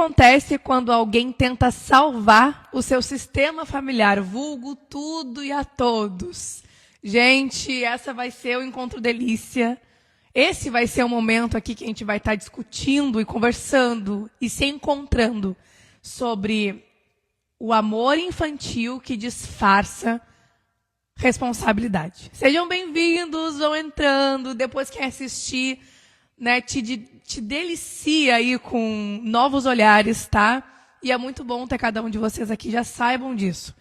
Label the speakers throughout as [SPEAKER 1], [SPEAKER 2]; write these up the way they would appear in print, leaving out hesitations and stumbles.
[SPEAKER 1] acontece quando alguém tenta salvar o seu sistema familiar, vulgo tudo e a todos? Gente, essa vai ser o Encontro Delícia. Esse vai ser o momento aqui que a gente vai estar discutindo e conversando e se encontrando sobre o amor infantil que disfarça responsabilidade. Sejam bem-vindos, vão entrando. Depois quem assistir, né, te delicia aí com novos olhares, tá? E é muito bom ter cada um de vocês aqui, já saibam disso.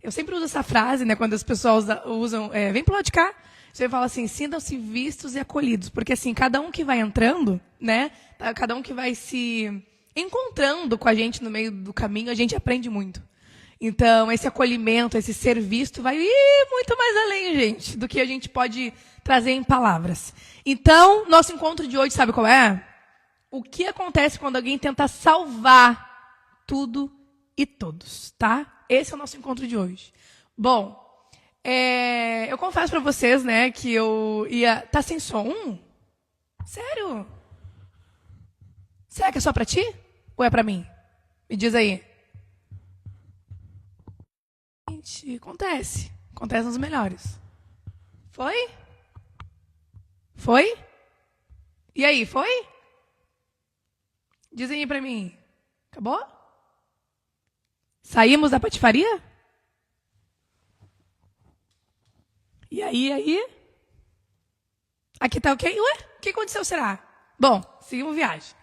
[SPEAKER 1] Eu sempre uso essa frase, né, quando as pessoas usam, vem pro lado de cá, você fala assim, sintam-se vistos e acolhidos. Porque assim, cada um que vai entrando, né, cada um que vai se encontrando com a gente no meio do caminho, a gente aprende muito. Então, esse acolhimento, esse ser visto vai ir muito mais além, gente, do que a gente pode trazer em palavras. Então, nosso encontro de hoje, sabe qual é? O que acontece quando alguém tenta salvar tudo e todos, tá? Esse é o nosso encontro de hoje. Bom, eu confesso para vocês, né, que eu ia... Tá sem som? Sério? Será que é só para ti? Ou é para mim? Me diz aí. Gente, acontece. Acontece nos melhores. Foi? Foi? E aí, foi? Dizem aí pra mim. Acabou? Saímos da patifaria? E aí? Aqui tá ok? Ué? O que aconteceu, será? Bom, seguimos viagem.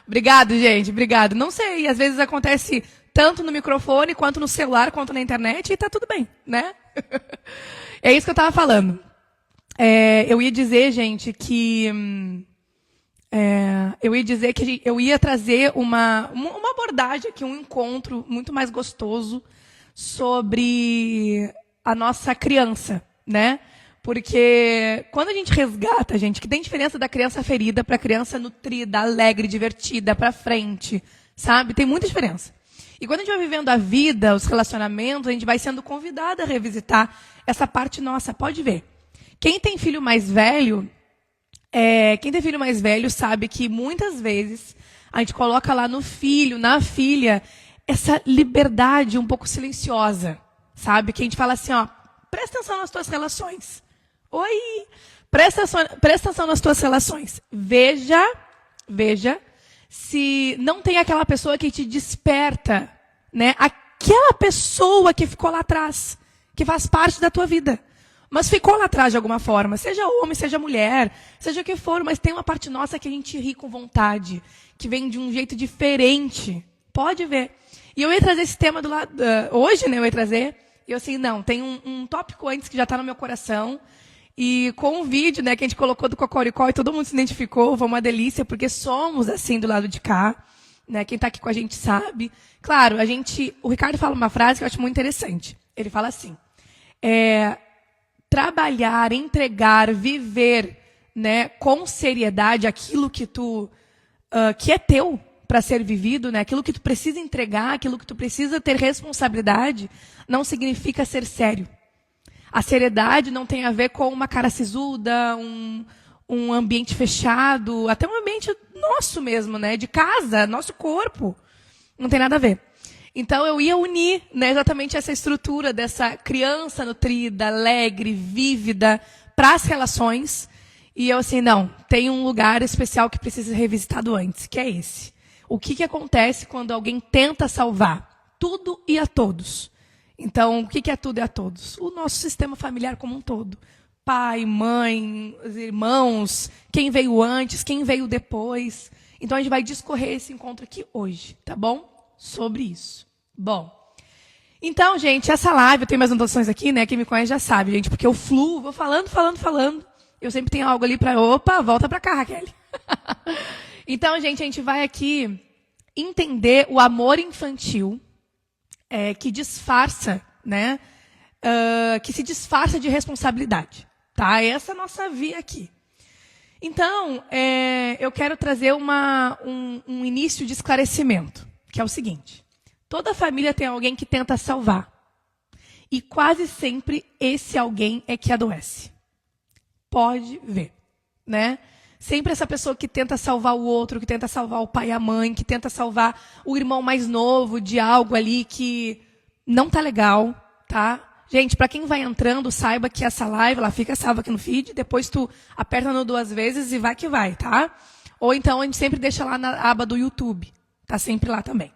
[SPEAKER 1] Obrigado, gente. Obrigado. Não sei, às vezes acontece tanto no microfone, quanto no celular, quanto na internet, e tá tudo bem, né? É isso que eu estava falando. Eu ia dizer, gente, que... eu ia trazer uma abordagem aqui, um encontro muito mais gostoso sobre a nossa criança, né? Porque quando a gente resgata, gente, que tem diferença da criança ferida para a criança nutrida, alegre, divertida, para frente, sabe? Tem muita diferença. E quando a gente vai vivendo a vida, os relacionamentos, a gente vai sendo convidada a revisitar essa parte nossa. Pode ver. Quem tem filho mais velho sabe que muitas vezes a gente coloca lá no filho, na filha, essa liberdade um pouco silenciosa, sabe? Que a gente fala assim, ó, presta atenção nas tuas relações. Oi! Presta atenção nas tuas relações. Veja se não tem aquela pessoa que te desperta, né? Aquela pessoa que ficou lá atrás, que faz parte da tua vida. Mas ficou lá atrás de alguma forma, seja homem, seja mulher, seja o que for, mas tem uma parte nossa que a gente ri com vontade, que vem de um jeito diferente. Pode ver. E eu ia trazer esse tema do lado, hoje, né? Eu ia trazer, e eu assim, não, tem um tópico antes que já está no meu coração. E com o vídeo, né, que a gente colocou do Cocoricó e todo mundo se identificou, foi uma delícia, porque somos assim do lado de cá, né? Quem está aqui com a gente sabe. Claro, o Ricardo fala uma frase que eu acho muito interessante. Ele fala assim, trabalhar, entregar, viver, né, com seriedade aquilo que que é teu para ser vivido, né? Aquilo que tu precisa entregar, aquilo que tu precisa ter responsabilidade, não significa ser sério. A seriedade não tem a ver com uma cara sisuda, um ambiente fechado, até um ambiente nosso mesmo, né? De casa, nosso corpo. Não tem nada a ver. Então, eu ia unir, né, exatamente essa estrutura dessa criança nutrida, alegre, vívida, para as relações. E eu assim, não, tem um lugar especial que precisa ser revisitado antes, que é esse. O que acontece quando alguém tenta salvar tudo e a todos? Então, o que é tudo e a todos? O nosso sistema familiar como um todo. Pai, mãe, os irmãos, quem veio antes, quem veio depois. Então, a gente vai discorrer esse encontro aqui hoje, tá bom? Sobre isso. Bom, então, gente, essa live, eu tenho mais anotações aqui, né? Quem me conhece já sabe, gente, porque eu fluo, vou falando. Eu sempre tenho algo ali para... Opa, volta para cá, Raquel. Então, gente, a gente vai aqui entender o amor infantil que disfarça, né? Que se disfarça de responsabilidade. Tá? Essa é a nossa via aqui. Então, eu quero trazer um início de esclarecimento, que é o seguinte. Toda família tem alguém que tenta salvar. E quase sempre esse alguém é que adoece. Pode ver, né? Sempre essa pessoa que tenta salvar o outro, que tenta salvar o pai e a mãe, que tenta salvar o irmão mais novo de algo ali que não tá legal, tá? Gente, para quem vai entrando, saiba que essa live, ela fica salva aqui no feed, depois tu aperta no 2 vezes e vai que vai, tá? Ou então a gente sempre deixa lá na aba do YouTube. Tá sempre lá também.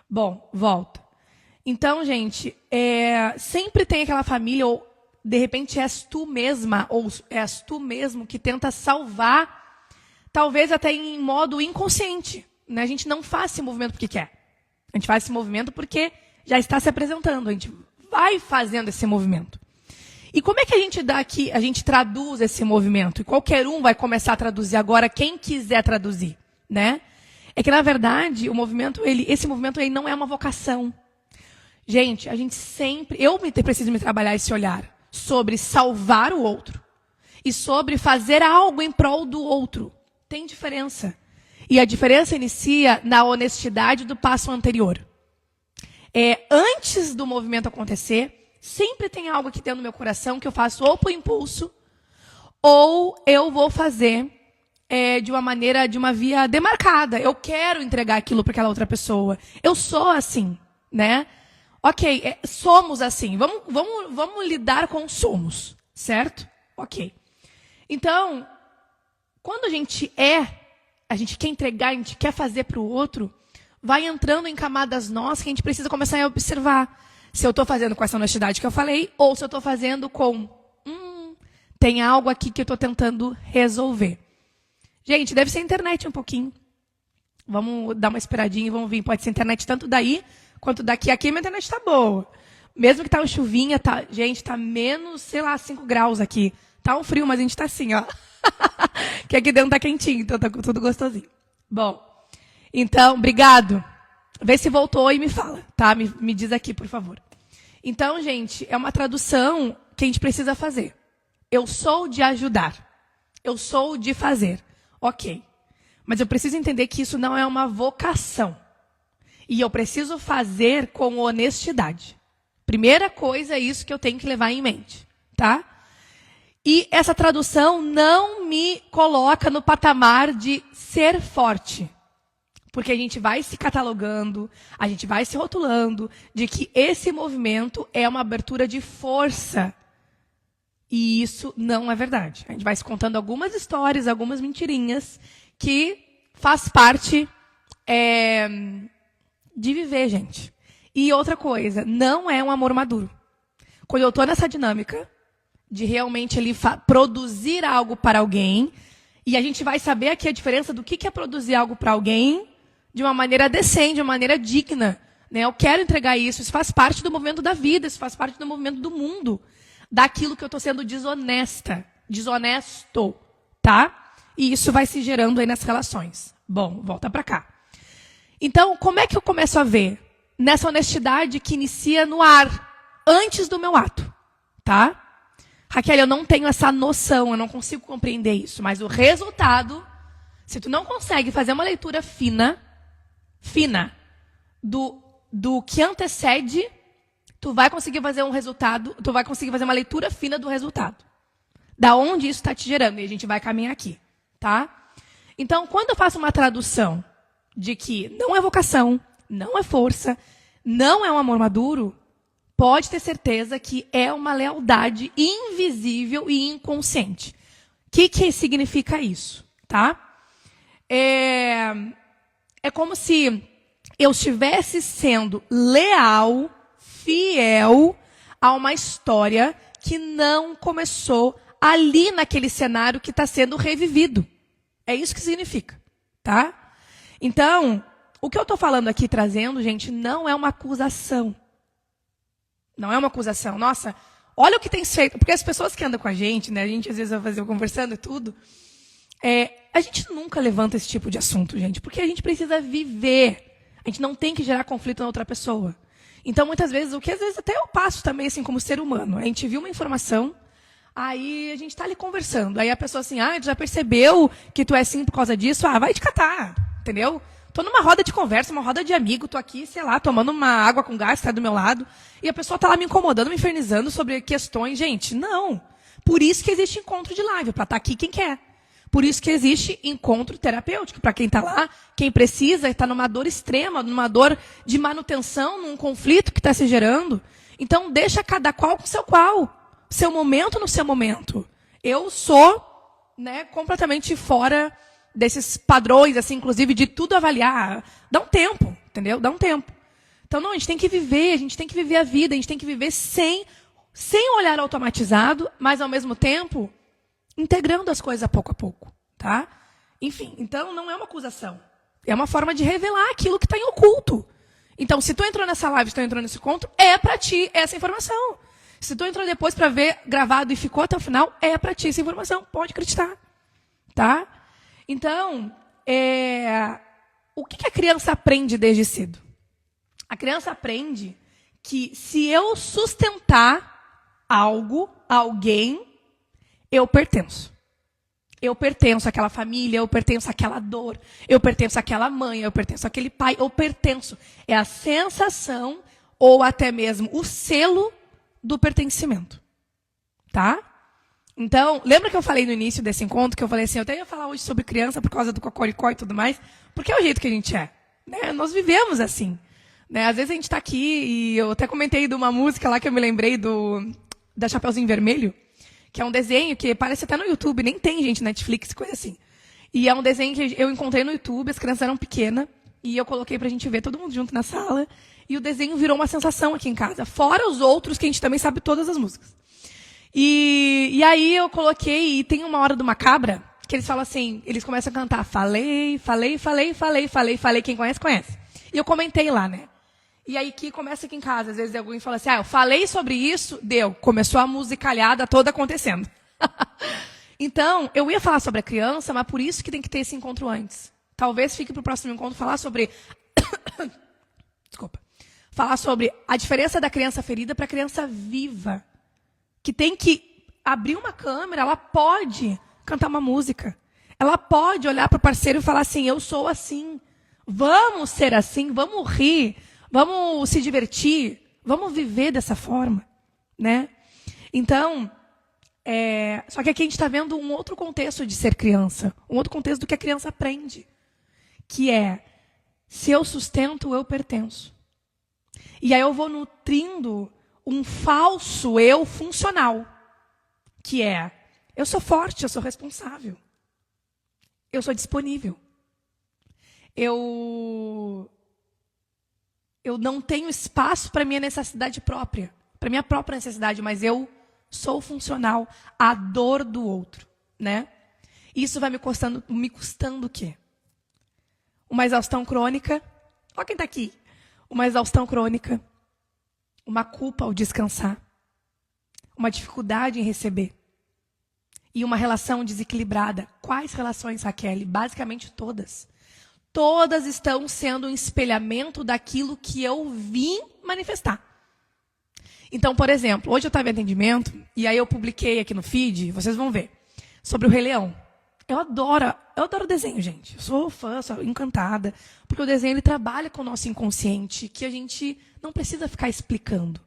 [SPEAKER 1] Bom, volta. Então, gente, sempre tem aquela família, ou de repente és tu mesma, ou és tu mesmo que tenta salvar, talvez até em modo inconsciente. Né? A gente não faz esse movimento porque quer. A gente faz esse movimento porque já está se apresentando. A gente vai fazendo esse movimento. E como é que a gente traduz esse movimento? E qualquer um vai começar a traduzir agora, quem quiser traduzir, né? É que, na verdade, esse movimento ele não é uma vocação. Gente, eu preciso me trabalhar esse olhar sobre salvar o outro e sobre fazer algo em prol do outro. Tem diferença. E a diferença inicia na honestidade do passo anterior. Antes do movimento acontecer, sempre tem algo aqui dentro do meu coração que eu faço ou por impulso, ou eu vou fazer de uma via demarcada. Eu quero entregar aquilo para aquela outra pessoa. Eu sou assim, né? Ok, somos assim. Vamos lidar com somos, certo? Ok. Então, quando a gente quer entregar, a gente quer fazer para o outro, vai entrando em camadas nossas que a gente precisa começar a observar. Se eu estou fazendo com essa honestidade que eu falei, ou se eu estou fazendo com... tem algo aqui que eu estou tentando resolver. Gente, deve ser internet um pouquinho. Vamos dar uma esperadinha e vamos vir. Pode ser internet tanto daí, quanto daqui. Aqui a minha internet está boa. Mesmo que tá uma chuvinha, gente, tá menos, 5 graus aqui. Tá um frio, mas a gente tá assim, ó. Que aqui dentro tá quentinho, então tá tudo gostosinho. Bom, então, obrigado. Vê se voltou e me fala, tá? Me diz aqui, por favor. Então, gente, é uma tradução que a gente precisa fazer. Eu sou de ajudar. Eu sou de fazer. Ok. Mas eu preciso entender que isso não é uma vocação. E eu preciso fazer com honestidade. Primeira coisa é isso que eu tenho que levar em mente, tá? E essa tradução não me coloca no patamar de ser forte. Porque a gente vai se catalogando, a gente vai se rotulando de que esse movimento é uma abertura de força. E isso não é verdade. A gente vai se contando algumas histórias, algumas mentirinhas, que faz parte de viver, gente. E outra coisa, não é um amor maduro. Quando eu estou nessa dinâmica de realmente produzir algo para alguém, e a gente vai saber aqui a diferença do que é produzir algo para alguém de uma maneira decente, de uma maneira digna. Né? Eu quero entregar isso faz parte do movimento da vida, isso faz parte do movimento do mundo. Daquilo que eu estou sendo desonesto, tá? E isso vai se gerando aí nas relações. Bom, volta para cá. Então, como é que eu começo a ver? Nessa honestidade que inicia no ar, antes do meu ato, tá? Raquel, eu não tenho essa noção, eu não consigo compreender isso, mas o resultado, se tu não consegue fazer uma leitura fina do que antecede, tu vai conseguir fazer tu vai conseguir fazer uma leitura fina do resultado. Da onde isso está te gerando, e a gente vai caminhar aqui, tá? Então, quando eu faço uma tradução de que não é vocação, não é força, não é um amor maduro, pode ter certeza que é uma lealdade invisível e inconsciente. O que significa isso? Tá? É como se eu estivesse sendo leal, fiel a uma história que não começou ali naquele cenário que está sendo revivido. É isso que significa. Tá? Então, o que eu estou falando aqui, trazendo, gente, não é uma acusação. Não é uma acusação. Nossa, olha o que tem feito. Porque as pessoas que andam com a gente, né? A gente às vezes vai fazer conversando e tudo. A gente nunca levanta esse tipo de assunto, gente. Porque a gente precisa viver. A gente não tem que gerar conflito na outra pessoa. Então, muitas vezes, o que às vezes até eu passo também, assim, como ser humano. A gente viu uma informação, aí a gente está ali conversando. Aí a pessoa assim, tu já percebeu que tu é assim por causa disso? Vai te catar, entendeu? Tô numa roda de conversa, uma roda de amigo, tô aqui, sei lá, tomando uma água com gás, tá do meu lado, e a pessoa tá lá me incomodando, me infernizando sobre questões. Gente, não. Por isso que existe encontro de live, para estar aqui quem quer. Por isso que existe encontro terapêutico. Para quem está lá, quem precisa, está numa dor extrema, numa dor de manutenção, num conflito que está se gerando. Então, deixa cada qual com seu momento no seu momento. Eu sou, né, completamente fora desses padrões, assim, inclusive, de tudo avaliar. Dá um tempo, entendeu? Dá um tempo. Então, não, a gente tem que viver a vida, a gente tem que viver sem olhar automatizado, mas, ao mesmo tempo, integrando as coisas pouco a pouco, tá? Enfim, então, não é uma acusação. É uma forma de revelar aquilo que está em oculto. Então, se tu entrou nessa live, se tu entrou nesse encontro, é para ti essa informação. Se tu entrou depois para ver gravado e ficou até o final, é para ti essa informação. Pode acreditar, tá? Então, o que a criança aprende desde cedo? A criança aprende que se eu sustentar algo, alguém, eu pertenço. Eu pertenço àquela família, eu pertenço àquela dor, eu pertenço àquela mãe, eu pertenço àquele pai, eu pertenço. É a sensação ou até mesmo o selo do pertencimento. Tá? Então, lembra que eu falei no início desse encontro, que eu falei assim, eu até ia falar hoje sobre criança por causa do cocoricó e tudo mais, porque é o jeito que a gente é. Né? Nós vivemos assim. Né? Às vezes a gente está aqui, e eu até comentei de uma música lá que eu me lembrei da Chapeuzinho Vermelho, que é um desenho que aparece até no YouTube, nem tem, gente, Netflix, coisa assim. E é um desenho que eu encontrei no YouTube, as crianças eram pequenas, e eu coloquei pra gente ver todo mundo junto na sala, e o desenho virou uma sensação aqui em casa, fora os outros, que a gente também sabe todas as músicas. E aí eu coloquei, e tem uma hora do Macabra, que eles falam assim, eles começam a cantar, falei, quem conhece, conhece. E eu comentei lá, né? E aí que começa aqui em casa, às vezes alguém fala assim, eu falei sobre isso, deu. Começou a musicalhada toda acontecendo. Então, eu ia falar sobre a criança, mas por isso que tem que ter esse encontro antes. Talvez fique para o próximo encontro falar sobre... Desculpa. Falar sobre a diferença da criança ferida para a criança viva. Que tem que abrir uma câmera, ela pode cantar uma música. Ela pode olhar para o parceiro e falar assim, eu sou assim. Vamos ser assim, vamos rir. Vamos se divertir, vamos viver dessa forma, né? Então, só que aqui a gente está vendo um outro contexto de ser criança, um outro contexto do que a criança aprende, que é, se eu sustento, eu pertenço. E aí eu vou nutrindo um falso eu funcional, que é, eu sou forte, eu sou responsável, eu sou disponível, eu não tenho espaço para minha necessidade própria, para minha própria necessidade, mas eu sou funcional à dor do outro, né? Isso vai me custando o quê? Uma exaustão crônica. Olha quem está aqui. Uma exaustão crônica, uma culpa ao descansar, uma dificuldade em receber e uma relação desequilibrada. Quais relações, Raquel? Basicamente todas. Todas estão sendo um espelhamento daquilo que eu vim manifestar. Então, por exemplo, hoje eu estava em atendimento, e aí eu publiquei aqui no feed, vocês vão ver, sobre o Rei Leão. Eu adoro desenho, gente. Eu sou fã, sou encantada, porque o desenho ele trabalha com o nosso inconsciente, que a gente não precisa ficar explicando.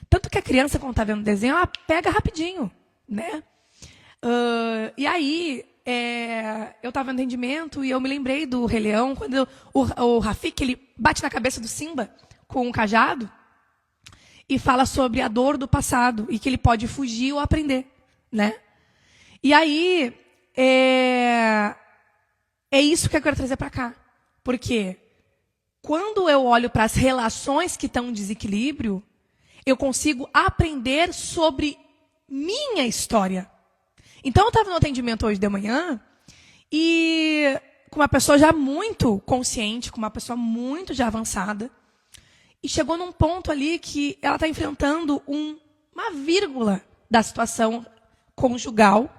[SPEAKER 1] Tanto que a criança, quando está vendo o desenho, ela pega rapidinho, né? E aí... eu estava no atendimento e eu me lembrei do Rei Leão, quando o Rafiki ele bate na cabeça do Simba com um cajado e fala sobre a dor do passado e que ele pode fugir ou aprender, né? E aí, é isso que eu quero trazer para cá. Porque quando eu olho para as relações que estão em desequilíbrio, eu consigo aprender sobre minha história. Então, eu estava no atendimento hoje de manhã e com uma pessoa já muito consciente, com uma pessoa muito já avançada, e chegou num ponto ali que ela está enfrentando uma vírgula da situação conjugal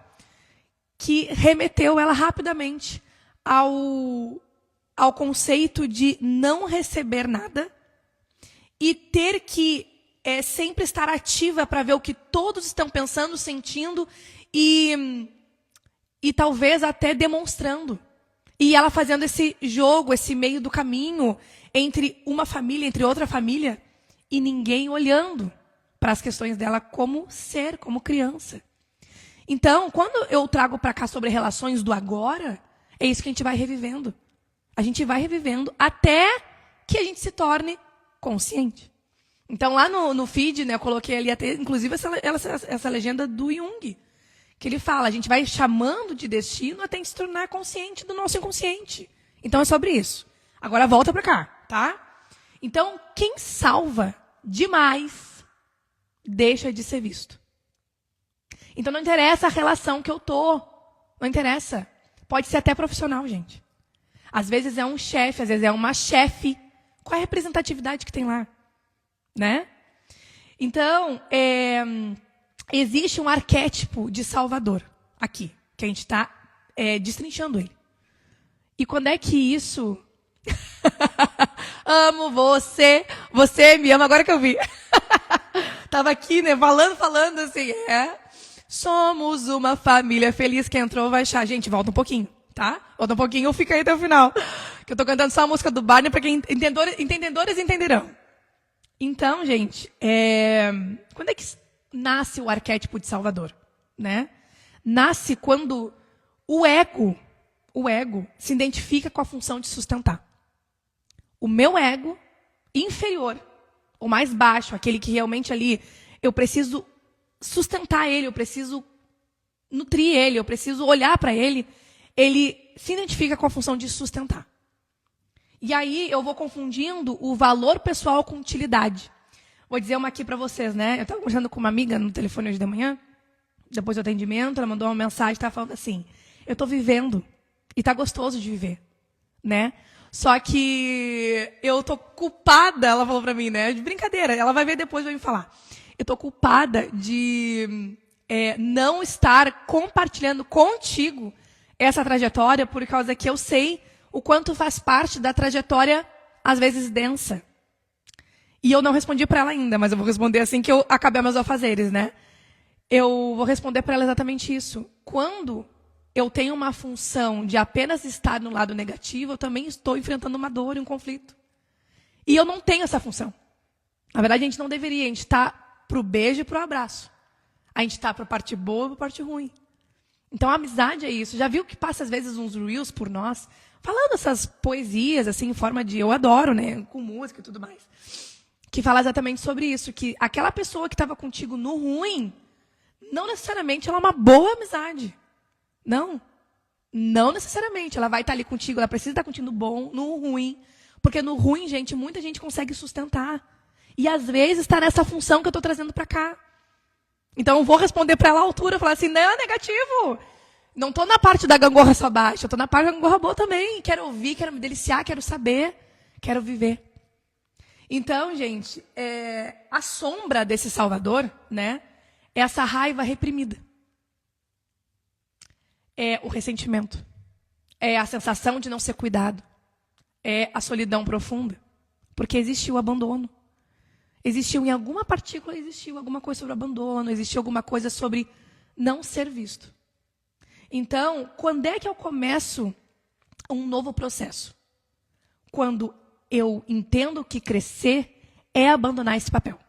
[SPEAKER 1] que remeteu ela rapidamente ao conceito de não receber nada e ter que sempre estar ativa para ver o que todos estão pensando, sentindo e talvez até demonstrando. E ela fazendo esse jogo, esse meio do caminho entre uma família, entre outra família, e ninguém olhando para as questões dela como ser, como criança. Então, quando eu trago para cá sobre relações do agora, é isso que a gente vai revivendo. A gente vai revivendo até que a gente se torne consciente. Então, lá no feed, né, eu coloquei ali até, inclusive, essa legenda do Jung, que ele fala, a gente vai chamando de destino até se tornar consciente do nosso inconsciente. Então, é sobre isso. Agora, volta para cá, tá? Então, quem salva demais, deixa de ser visto. Então, não interessa a relação que eu tô. Não interessa. Pode ser até profissional, gente. Às vezes é um chefe, às vezes é uma chefe. Qual é a representatividade que tem lá? Né? Então, existe um arquétipo de salvador aqui, que a gente está destrinchando ele. E quando é que isso... Amo você, você me ama, agora que eu vi. Tava aqui, né, falando assim, somos uma família feliz, quem entrou vai achar. Gente, volta um pouquinho, tá? Volta um pouquinho, fica aí até o final. Que eu tô cantando só a música do Barney, para quem entendedores entenderão. Então, gente, quando é que nasce o arquétipo de Salvador? Né? Nasce quando o ego se identifica com a função de sustentar. O meu ego inferior, o mais baixo, aquele que realmente ali, eu preciso sustentar ele, eu preciso nutrir ele, eu preciso olhar para ele, ele se identifica com a função de sustentar. E aí eu vou confundindo o valor pessoal com utilidade. Vou dizer uma aqui para vocês, né? Eu estava conversando com uma amiga no telefone hoje de manhã, depois do atendimento, ela mandou uma mensagem, estava falando assim, eu estou vivendo e está gostoso de viver, né? Só que eu tô culpada, ela falou para mim, né? De brincadeira, ela vai ver depois e vai me falar. Eu tô culpada de não estar compartilhando contigo essa trajetória, por causa que eu sei o quanto faz parte da trajetória, às vezes, densa. E eu não respondi para ela ainda, mas eu vou responder assim que eu acabar meus afazeres, né? Eu vou responder para ela exatamente isso. Quando eu tenho uma função de apenas estar no lado negativo, eu também estou enfrentando uma dor e um conflito. E eu não tenho essa função. Na verdade, a gente não deveria. A gente está para o beijo e para o abraço. A gente está para a parte boa e para a parte ruim. Então, a amizade é isso. Já viu que passa, às vezes, uns reels por nós, falando essas poesias, assim, em forma de... Eu adoro, né? Com música e tudo mais. Que fala exatamente sobre isso. Que aquela pessoa que estava contigo no ruim, não necessariamente ela é uma boa amizade. Não. Não necessariamente. Ela vai estar ali contigo, ela precisa estar contigo no bom, no ruim. Porque no ruim, gente, muita gente consegue sustentar. E às vezes está nessa função que eu estou trazendo para cá. Então eu vou responder para ela à altura, falar assim, não, é negativo. Não estou na parte da gangorra só baixa, eu estou na parte da gangorra boa também. Quero ouvir, quero me deliciar, quero saber, quero viver. Então, gente, a sombra desse Salvador, né, é essa raiva reprimida. É o ressentimento. É a sensação de não ser cuidado. É a solidão profunda. Porque existiu o abandono. Existiu em alguma partícula, existiu alguma coisa sobre abandono, existiu alguma coisa sobre não ser visto. Então, quando é que eu começo um novo processo? Quando eu entendo que crescer é abandonar esse papel.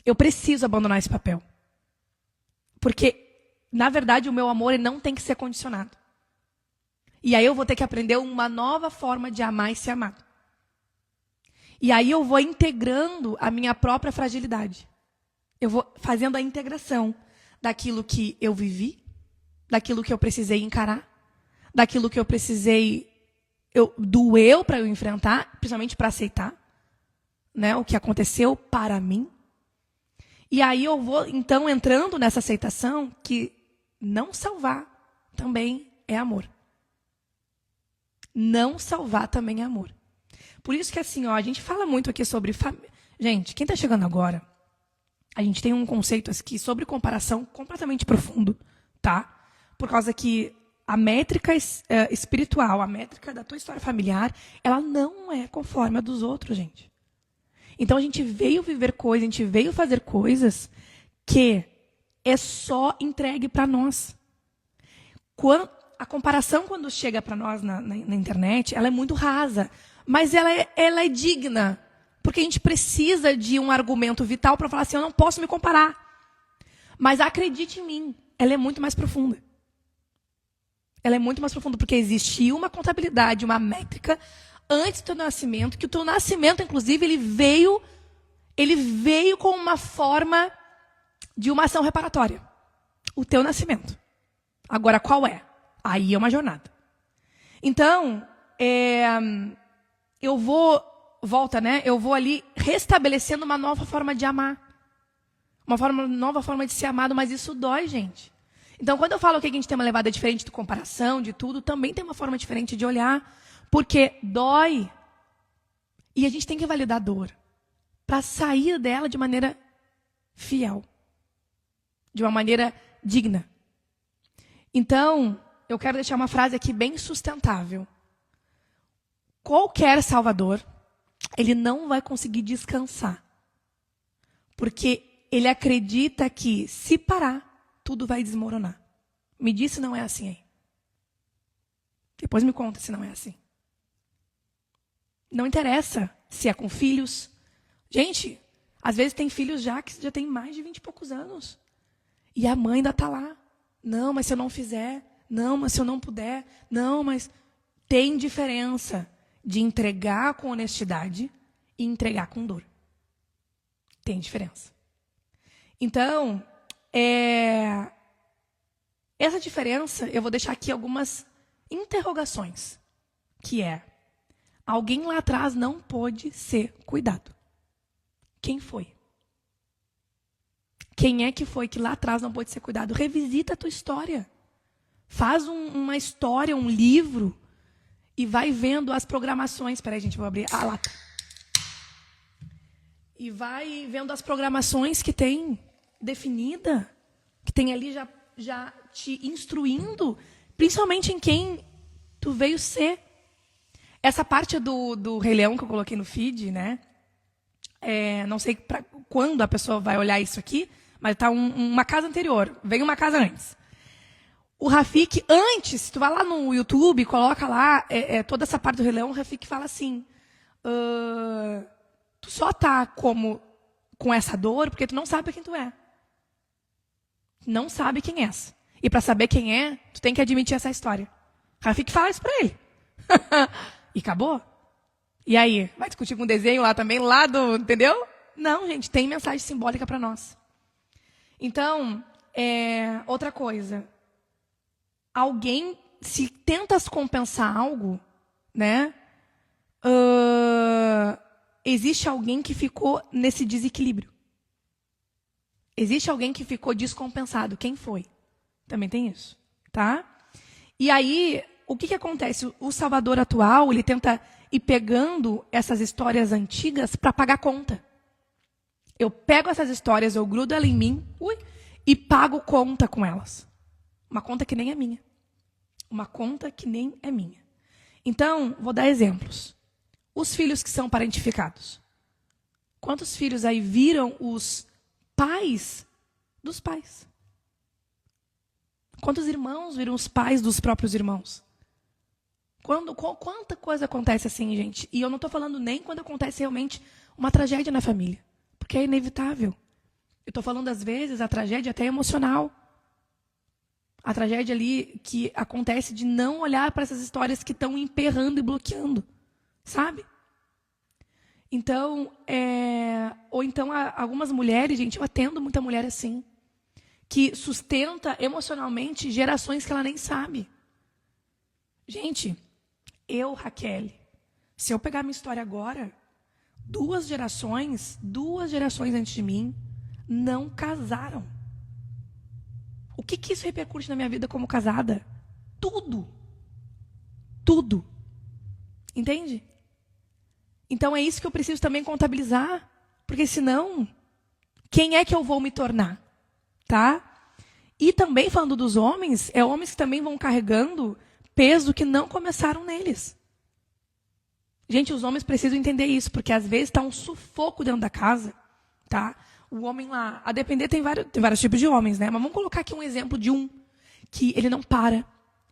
[SPEAKER 1] Eu preciso abandonar esse papel. Porque, na verdade, o meu amor ele não tem que ser condicionado. E aí eu vou ter que aprender uma nova forma de amar e ser amado. E aí eu vou integrando a minha própria fragilidade. Eu vou fazendo a integração daquilo que eu vivi, daquilo que eu precisei encarar, daquilo que eu precisei, doeu para eu enfrentar, principalmente para aceitar, né, o que aconteceu para mim. E aí eu vou, então, entrando nessa aceitação que não salvar também é amor. Não salvar também é amor. Por isso que, assim, a gente fala muito aqui sobre... Gente, quem está chegando agora, a gente tem um conceito aqui sobre comparação completamente profundo, tá? Por causa que a métrica espiritual, a métrica da tua história familiar, ela não é conforme a dos outros, gente. Então, a gente veio viver coisas, a gente veio fazer coisas que é só entregue para nós. A comparação, quando chega para nós na internet, ela é muito rasa. Mas ela é digna, porque a gente precisa de um argumento vital para falar assim, eu não posso me comparar. Mas acredite em mim, ela é muito mais profunda. Ela é muito mais profunda, porque existia uma contabilidade, uma métrica antes do teu nascimento, que o teu nascimento, inclusive, ele veio com uma forma de uma ação reparatória. O teu nascimento. Agora, qual é? Aí é uma jornada. Então, eu vou ali restabelecendo uma nova forma de amar. Nova forma de ser amado, mas isso dói, gente. Então, quando eu falo que a gente tem uma levada diferente de comparação, de tudo, também tem uma forma diferente de olhar, porque dói. E a gente tem que validar a dor para sair dela de maneira fiel, de uma maneira digna. Então, eu quero deixar uma frase aqui bem sustentável. Qualquer salvador, ele não vai conseguir descansar, porque ele acredita que, se parar, tudo vai desmoronar. Me diz se não é assim aí. Depois me conta se não é assim. Não interessa se é com filhos. Gente, às vezes tem filhos que já tem mais de 20 e poucos anos. E a mãe ainda está lá. Não, mas se eu não fizer. Não, mas se eu não puder. Não, mas... Tem diferença de entregar com honestidade e entregar com dor. Tem diferença. Então, essa diferença, eu vou deixar aqui algumas interrogações. Que é, alguém lá atrás não pôde ser cuidado. Quem foi? Quem é que foi que lá atrás não pôde ser cuidado? Revisita a tua história. Faz uma história, um livro, e vai vendo as programações. Espera aí, gente, vou abrir a lata. E vai vendo as programações que tem definida, que tem ali já te instruindo, principalmente em quem tu veio ser. Essa parte do Rei Leão que eu coloquei no feed, né? Não sei quando a pessoa vai olhar isso aqui, mas está uma casa anterior, veio uma casa antes. O Rafik, antes, tu vai lá no YouTube, coloca lá toda essa parte do Rei Leão, o Rafik fala assim, tu só tá com essa dor porque tu não sabe quem tu é. Não sabe quem és. E para saber quem é, tu tem que admitir essa história. O Rafik fala isso para ele. E acabou. E aí, vai discutir com um desenho lá também, entendeu? Não, gente, tem mensagem simbólica para nós. Então, outra coisa. Alguém, se tentas compensar algo, né? Existe alguém que ficou nesse desequilíbrio. Existe alguém que ficou descompensado. Quem foi? Também tem isso, tá? E aí, o que acontece? O Salvador atual, ele tenta ir pegando essas histórias antigas para pagar conta. Eu pego essas histórias, eu grudo ela em mim, e pago conta com elas. Uma conta que nem é minha. Uma conta que nem é minha. Então, vou dar exemplos. Os filhos que são parentificados. Quantos filhos aí viram os pais dos pais? Quantos irmãos viram os pais dos próprios irmãos? Quanta coisa acontece assim, gente? E eu não estou falando nem quando acontece realmente uma tragédia na família. Porque é inevitável. Eu estou falando, às vezes, a tragédia até emocional. A tragédia ali que acontece de não olhar para essas histórias que estão emperrando e bloqueando. Sabe? Então, ou então algumas mulheres, gente, eu atendo muita mulher assim, que sustenta emocionalmente gerações que ela nem sabe. Gente, Raquel, se eu pegar minha história agora, duas gerações antes de mim não casaram. O que isso repercute na minha vida como casada? Tudo. Tudo. Entende? Então é isso que eu preciso também contabilizar, porque senão, quem é que eu vou me tornar? Tá? E também falando dos homens, homens que também vão carregando peso que não começaram neles. Gente, os homens precisam entender isso, porque às vezes está um sufoco dentro da casa, tá? O homem lá, a depender, tem vários tipos de homens, né? Mas vamos colocar aqui um exemplo de um que ele não para.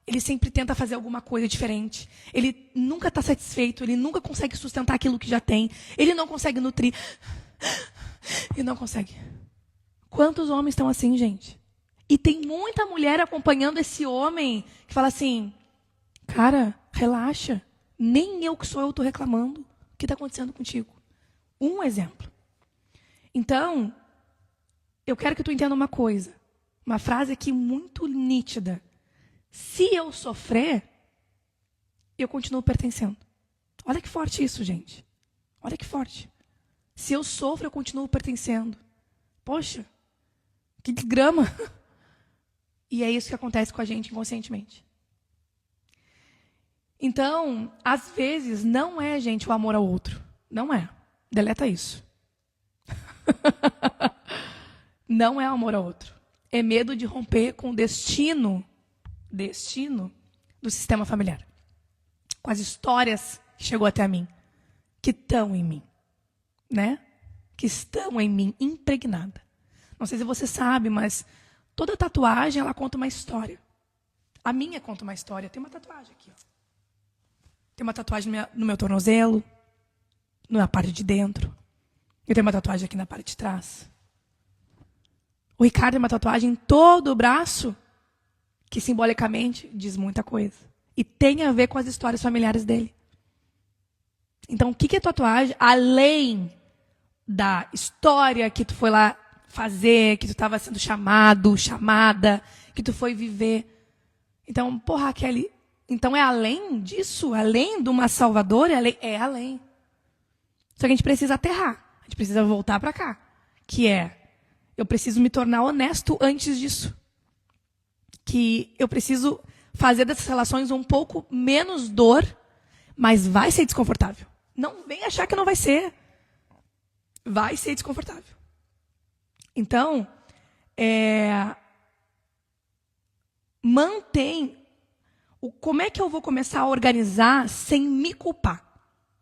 [SPEAKER 1] Ele sempre tenta fazer alguma coisa diferente. Ele nunca está satisfeito. Ele nunca consegue sustentar aquilo que já tem. Ele não consegue nutrir. Ele não consegue. Quantos homens estão assim, gente? E tem muita mulher acompanhando esse homem que fala assim, cara, relaxa. Nem eu que sou eu estou reclamando. O que está acontecendo contigo? Um exemplo. Então, eu quero que tu entenda uma coisa. Uma frase aqui muito nítida. Se eu sofrer, eu continuo pertencendo. Olha que forte isso, gente. Olha que forte. Se eu sofro, eu continuo pertencendo. Poxa, que desgrama. E é isso que acontece com a gente inconscientemente. Então, às vezes, não é, gente, o amor ao outro. Não é. Deleta isso. Não é amor ao outro. É medo de romper com o destino do sistema familiar. Com as histórias que chegou até a mim, que estão em mim, né? Que estão em mim, impregnada. Não sei se você sabe, mas toda tatuagem, ela conta uma história. A minha conta uma história. Tem uma tatuagem aqui, ó. Tem uma tatuagem no meu tornozelo, na parte de dentro. Eu tenho uma tatuagem aqui na parte de trás. O Ricardo tem uma tatuagem em todo o braço, que simbolicamente diz muita coisa. E tem a ver com as histórias familiares dele. Então, o que é tatuagem? Além da história que tu foi lá fazer, que tu estava sendo chamado, chamada, que tu foi viver. Então, porra, Kelly, então é além disso? Além de uma salvadora? É além. Só que a gente precisa aterrar. A gente precisa voltar para cá. Que é, eu preciso me tornar honesto antes disso. Que eu preciso fazer dessas relações um pouco menos dor, mas vai ser desconfortável. Não vem achar que não vai ser. Vai ser desconfortável. Então, mantém. Como é que eu vou começar a organizar sem me culpar?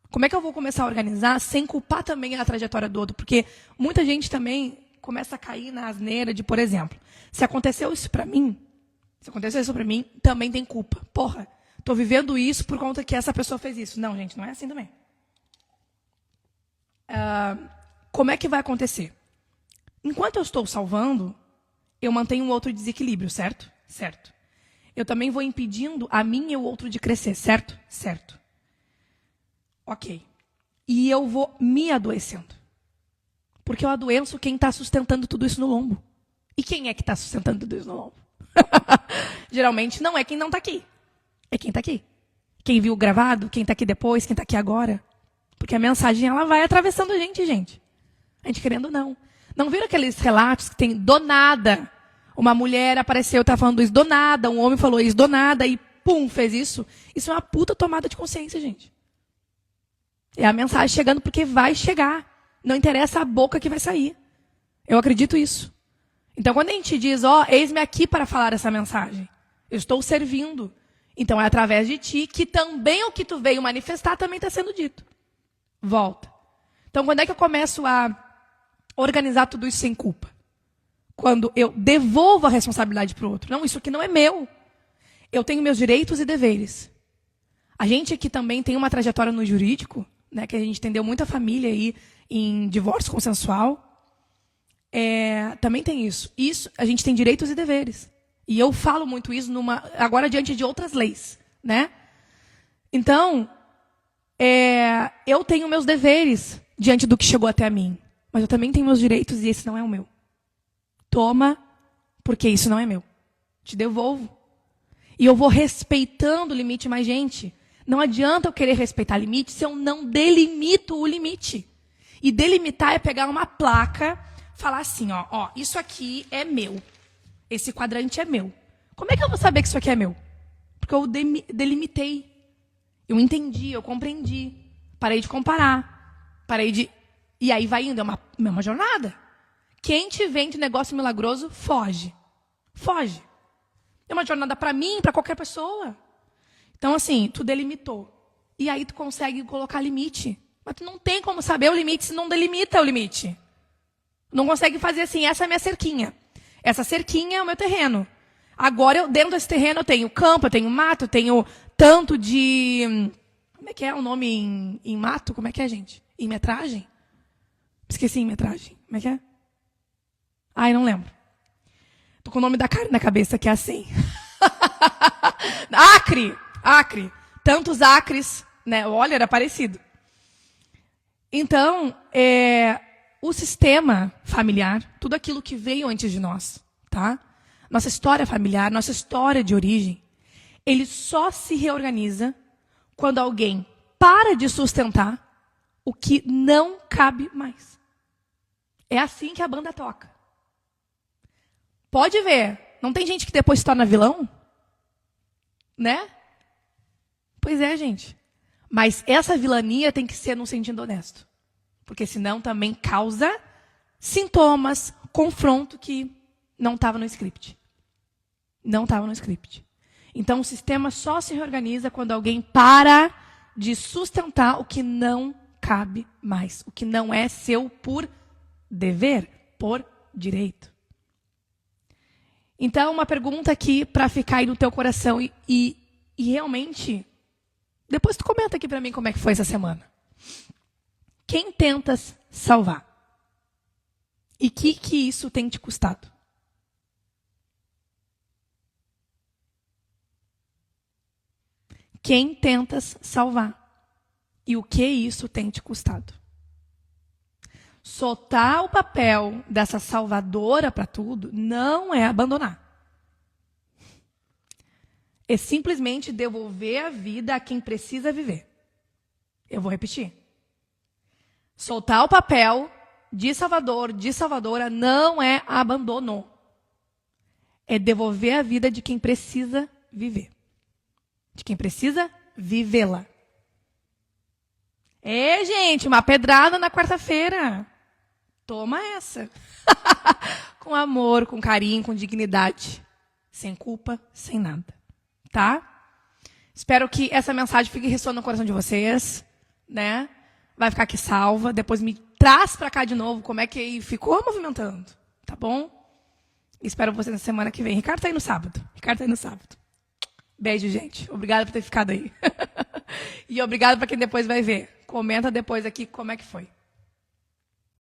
[SPEAKER 1] Como é que eu vou começar a organizar sem culpar também a trajetória do outro? Porque muita gente também começa a cair na asneira de, por exemplo, se aconteceu isso para mim, também tem culpa. Porra, tô vivendo isso por conta que essa pessoa fez isso. Não, gente, não é assim também. Como é que vai acontecer? Enquanto eu estou salvando, eu mantenho um outro desequilíbrio, certo? Certo. Eu também vou impedindo a mim e o outro de crescer, certo? Certo. Ok. E eu vou me adoecendo. Porque eu adoeço quem está sustentando tudo isso no lombo. E quem é que está sustentando tudo isso no lombo? Geralmente não é quem não está aqui. É quem está aqui. Quem viu gravado, quem está aqui depois, quem está aqui agora. Porque a mensagem, ela vai atravessando a gente, gente. A gente querendo ou não. Não viram aqueles relatos que tem do nada? Uma mulher apareceu, estava falando isso do nada, um homem falou isso do nada e pum, fez isso. Isso é uma puta tomada de consciência, gente. É a mensagem chegando porque vai chegar. Não interessa a boca que vai sair. Eu acredito isso. Então, quando a gente diz, eis-me aqui para falar essa mensagem. Eu estou servindo. Então, é através de ti que também o que tu veio manifestar também está sendo dito. Volta. Então, quando é que eu começo a organizar tudo isso sem culpa? Quando eu devolvo a responsabilidade para o outro. Não, isso aqui não é meu. Eu tenho meus direitos e deveres. A gente aqui também tem uma trajetória no jurídico, né, que a gente entendeu muita família aí em divórcio consensual. Também tem isso. Isso, a gente tem direitos e deveres. E eu falo muito isso agora diante de outras leis, né? Então, eu tenho meus deveres diante do que chegou até mim. Mas eu também tenho meus direitos e esse não é o meu. Toma, porque isso não é meu. Te devolvo. E eu vou respeitando o limite, mas, gente, não adianta eu querer respeitar limite se eu não delimito o limite. E delimitar é pegar uma placa, falar assim, isso aqui é meu. Esse quadrante é meu. Como é que eu vou saber que isso aqui é meu? Porque eu delimitei. Eu entendi, eu compreendi. Parei de comparar. E aí vai indo, é uma jornada. Quem te vende negócio milagroso, foge. Foge. É uma jornada para mim, para qualquer pessoa. Então, assim, tu delimitou. E aí tu consegue colocar limite. Mas tu não tem como saber o limite se não delimita o limite. Não consegue fazer assim, essa é a minha cerquinha. Essa cerquinha é o meu terreno. Agora, dentro desse terreno, eu tenho campo, eu tenho mato, eu tenho tanto de... Como é que é o nome em mato? Como é que é, gente? Em metragem? Esqueci em metragem. Como é que é? Ai, não lembro. Tô com o nome da Karen na cabeça, que é assim. Acre. Tantos acres, né? Olha, era parecido. Então, o sistema familiar, tudo aquilo que veio antes de nós, tá? Nossa história familiar, nossa história de origem, ele só se reorganiza quando alguém para de sustentar o que não cabe mais. É assim que a banda toca. Pode ver, não tem gente que depois se torna vilão? Né? Pois é, gente. Mas essa vilania tem que ser num sentido honesto. Porque senão também causa sintomas, confronto que não estava no script. Não estava no script. Então o sistema só se reorganiza quando alguém para de sustentar o que não cabe mais. O que não é seu por dever, por direito. Então, uma pergunta aqui para ficar aí no teu coração e realmente, depois tu comenta aqui para mim como é que foi essa semana. Quem tentas salvar? E que isso tem te custado? Quem tentas salvar? E o que isso tem te custado? Soltar o papel dessa salvadora para tudo não é abandonar. É simplesmente devolver a vida a quem precisa viver. Eu vou repetir. Soltar o papel de salvador, de salvadora, não é abandono. É devolver a vida de quem precisa viver. De quem precisa vivê-la. Gente, uma pedrada na quarta-feira. Toma essa. Com amor, com carinho, com dignidade. Sem culpa, sem nada. Tá? Espero que essa mensagem fique ressoando no coração de vocês, né? Vai ficar aqui salva, depois me traz para cá de novo como é que ficou movimentando, tá bom? Espero vocês na semana que vem. Ricardo tá aí no sábado. Beijo, gente. Obrigada por ter ficado aí. E obrigado para quem depois vai ver. Comenta depois aqui como é que foi.